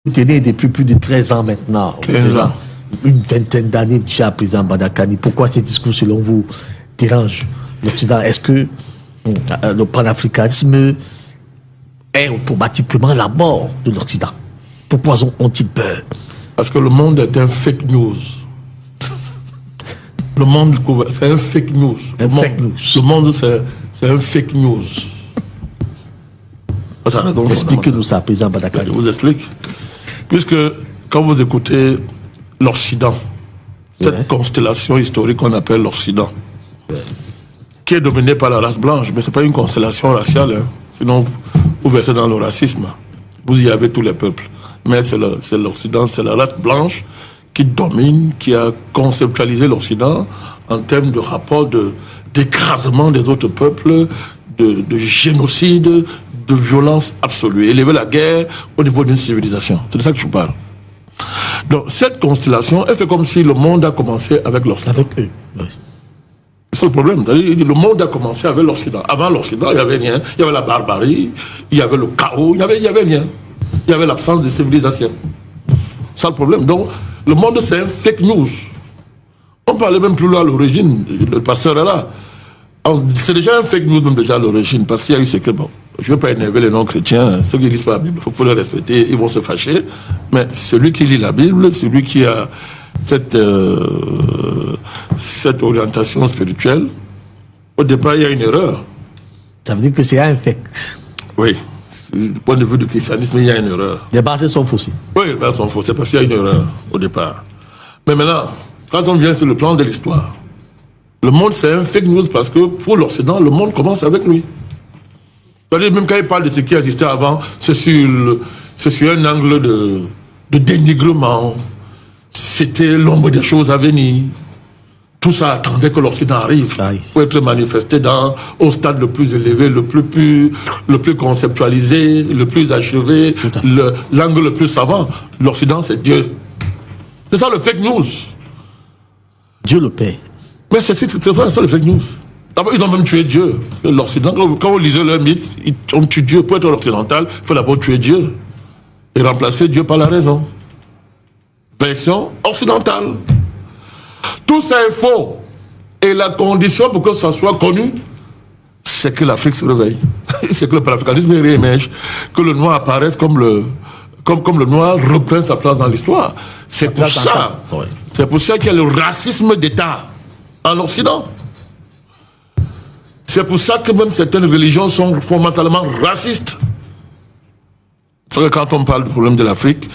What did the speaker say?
Vous tenez depuis plus de 13 ans maintenant. 15 ans. Une vingtaine d'années déjà, président Badakani. Pourquoi ces discours, selon vous, dérangent l'Occident? Est-ce que le panafricanisme est automatiquement la mort de l'Occident? Pourquoi ont-ils peur? Parce que le monde est un fake news. Le monde, c'est un fake news. Le monde, c'est un fake news. Expliquez-nous ça, président Badakani. Je vous explique. Puisque quand vous écoutez l'Occident, cette constellation historique qu'on appelle l'Occident, qui est dominée par la race blanche, mais ce n'est pas une constellation raciale, hein. Sinon vous versez dans le racisme. Vous y avez tous les peuples. Mais c'est l'Occident, c'est la race blanche qui domine, qui a conceptualisé l'Occident en termes de rapport d'écrasement des autres peuples, de génocide, de violence absolue. Élever la guerre au niveau d'une civilisation. C'est de ça que je vous parle. Donc, cette constellation, elle fait comme si le monde a commencé avec l'Occident. Avec eux, oui. C'est le problème. Le monde a commencé avec l'Occident. Avant l'Occident, il n'y avait rien. Il y avait la barbarie, il y avait le chaos, il n'y avait rien. Il y avait l'absence de civilisation. C'est le problème. Donc, le monde, c'est un fake news. On parlait même plus là à l'origine. Le pasteur est là. C'est déjà un fake news même déjà à l'origine, parce qu'il y a eu ce que, bon, je ne veux pas énerver les non-chrétiens, ceux qui lisent pas la Bible, il faut les respecter, ils vont se fâcher, mais celui qui lit la Bible, celui qui a cette orientation spirituelle, au départ, il y a une erreur. Ça veut dire que c'est un fake. Oui. Du point de vue du christianisme, il y a une erreur. Les bases sont faussées. Oui, les bases sont faussées, parce qu'il y a une erreur au départ. Mais maintenant, quand on vient sur le plan de l'histoire, le monde, c'est un fake news parce que pour l'Occident, le monde commence avec lui. C'est-à-dire, même quand il parle de ce qui existait avant, c'est sur un angle de dénigrement. C'était l'ombre des choses à venir. Tout ça attendait que l'Occident arrive pour être manifesté au stade le plus élevé, le plus conceptualisé, le plus achevé, l'angle le plus savant. L'Occident, c'est Dieu. C'est ça le fake news. Dieu le paie. Mais c'est ça le fake news. D'abord, ils ont même tué Dieu. Parce que l'Occident, quand vous lisez leur mythe, on tue Dieu. Pour être occidental, il faut d'abord tuer Dieu. Et remplacer Dieu par la raison. Version occidentale. Tout ça est faux. Et la condition pour que ça soit connu, c'est que l'Afrique se réveille. C'est que le panafricanisme réémerge. Que le noir apparaisse comme le noir reprenne sa place dans l'histoire. C'est pour ça. C'est pour ça qu'il y a le racisme d'État en Occident. C'est pour ça que même certaines religions sont fondamentalement racistes. Parce que quand on parle du problème de l'Afrique,